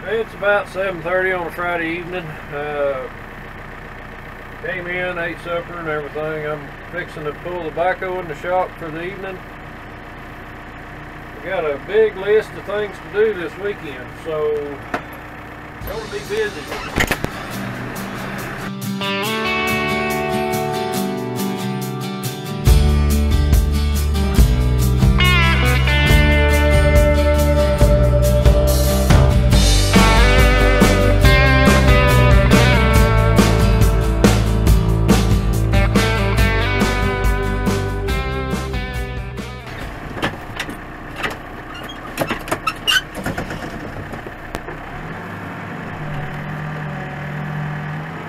It's about 7:30 on a Friday evening. Came in, ate supper and everything. I'm fixing to pull the backhoe in the shop for the evening. We got a big list of things to do this weekend, so it's going to be busy.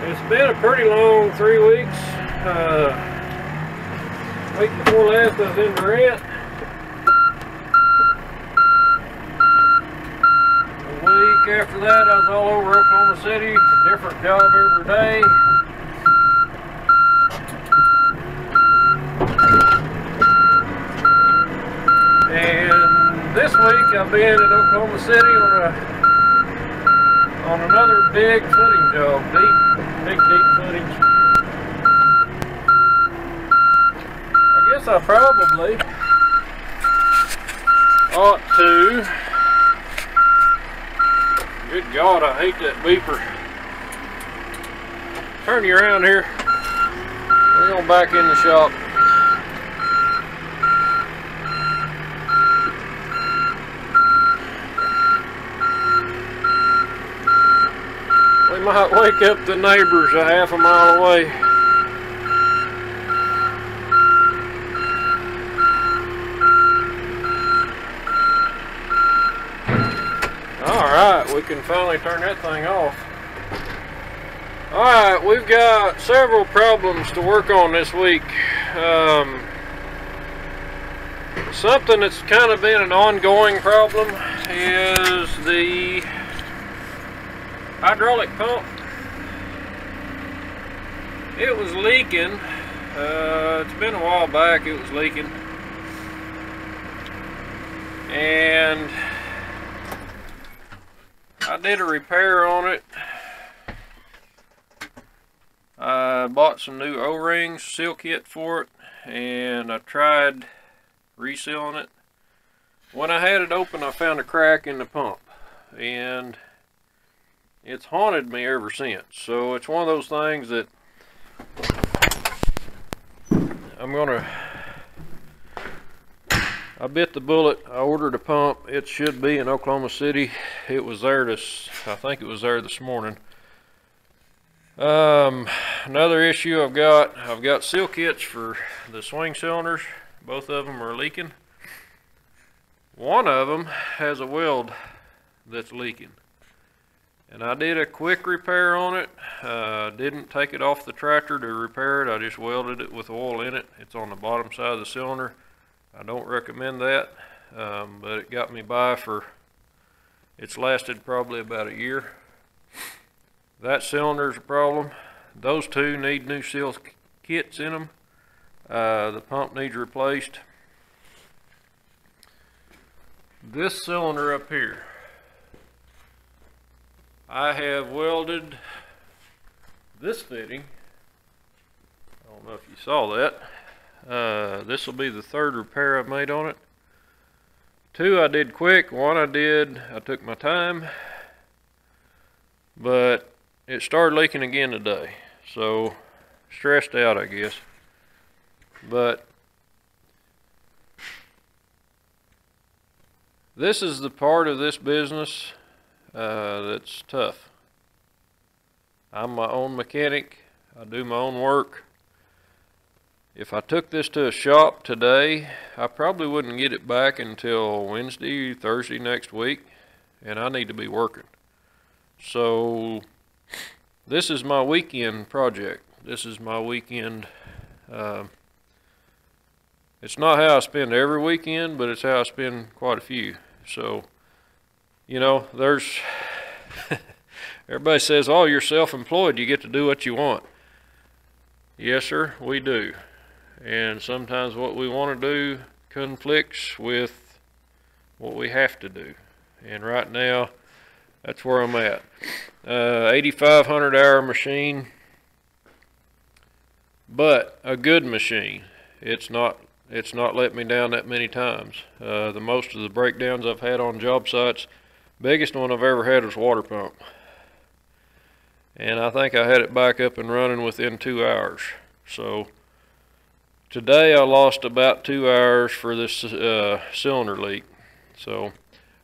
It's been a pretty long 3 weeks. Week before last I was in Durant. A week after that I was all over Oklahoma City, different job every day. And this week I've been in Oklahoma City on another big footing job, big footings. I guess I probably ought to. Good God, I hate that beeper. Turn you around here. We're going back in the shop. We might wake up the neighbors a half a mile away. Alright, we can finally turn that thing off. Alright, we've got several problems to work on this week. Something that's kind of been an ongoing problem is the hydraulic pump. It was leaking. It's been a while back it was leaking. And I did a repair on it. I bought some new O-rings, seal kit for it, and I tried resealing it. When I had it open I found a crack in the pump, and it's haunted me ever since. So it's one of those things that I bit the bullet. I ordered a pump. It should be in Oklahoma City. It was there I think it was there this morning. Another issue I've got seal kits for the swing cylinders. Both of them are leaking. One of them has a weld that's leaking. And I did a quick repair on it. Didn't take it off the tractor to repair it. I just welded it with oil in it. It's on the bottom side of the cylinder. I don't recommend that, but it got me by it's lasted probably about a year. That cylinder's a problem. Those two need new seal kits in them. The pump needs replaced. This cylinder up here, I have welded this fitting. I don't know if you saw that. This will be the third repair I've made on it. Two I did quick. One I took my time. But it started leaking again today. So, stressed out I guess. But this is the part of this business that's tough. I'm my own mechanic. I do my own work. If I took this to a shop today, I probably wouldn't get it back until Wednesday, Thursday next week, and I need to be working. So this is my weekend project. This is my weekend. It's not how I spend every weekend, but it's how I spend quite a few. So, you know, everybody says, oh, you're self-employed, you get to do what you want. Yes, sir, we do. And sometimes what we want to do conflicts with what we have to do. And right now, That's where I'm at. 8,500 hour machine, but a good machine. It's not let me down that many times. The most of the breakdowns I've had on job sites, biggest one I've ever had was water pump. And I think I had it back up and running within 2 hours. So today I lost about 2 hours for this cylinder leak. So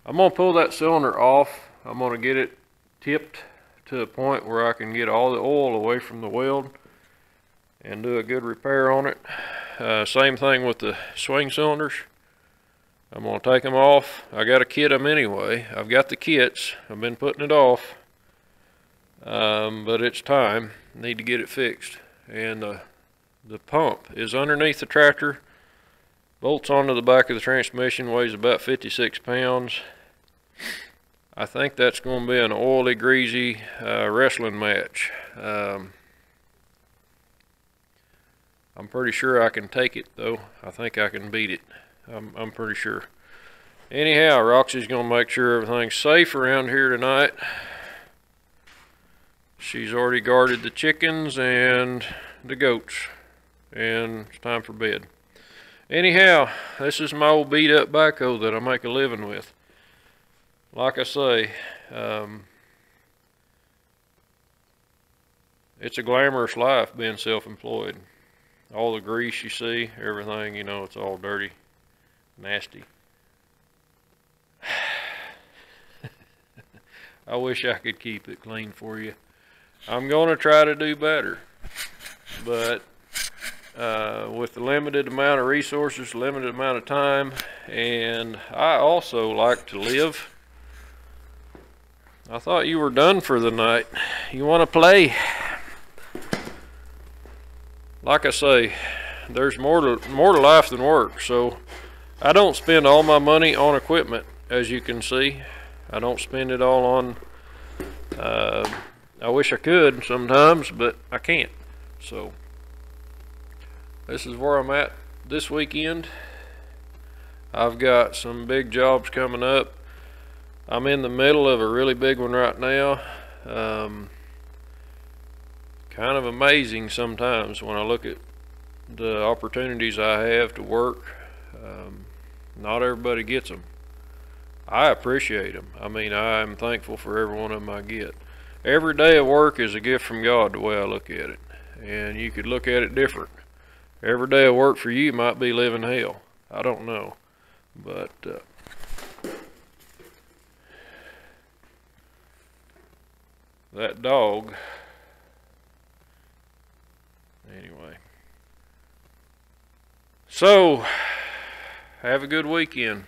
I'm gonna pull that cylinder off. I'm gonna get it tipped to a point where I can get all the oil away from the weld and do a good repair on it. Same thing with the swing cylinders. I'm gonna take them off. I gotta kit them anyway. I've got the kits. I've been putting it off. But it's time. Need to get it fixed. And the pump is underneath the tractor, bolts onto the back of the transmission, weighs about 56 pounds. I think that's going to be an oily, greasy wrestling match. I'm pretty sure I can take it though. I think I can beat it. I'm pretty sure. Anyhow, Roxy's going to make sure everything's safe around here tonight. She's already guarded the chickens and the goats, and it's time for bed. Anyhow, this is my old beat up backhoe that I make a living with. Like I say, it's a glamorous life being self-employed. All the grease you see, everything, you know, it's all dirty, nasty. I wish I could keep it clean for you. I'm going to try to do better, but with the limited amount of resources, limited amount of time, and I also like to live. I thought you were done for the night. You want to play? Like I say, there's more to life than work, so I don't spend all my money on equipment, as you can see. I don't spend it all on I wish I could sometimes, but I can't. So this is where I'm at this weekend. I've got some big jobs coming up. I'm in the middle of a really big one right now. Kind of amazing sometimes when I look at the opportunities I have to work. Not everybody gets them. I appreciate them. I mean, I'm thankful for every one of them I get. Every day of work is a gift from God, the way I look at it. And you could look at it different. Every day of work for you might be living hell. I don't know. But that dog, anyway. So, have a good weekend.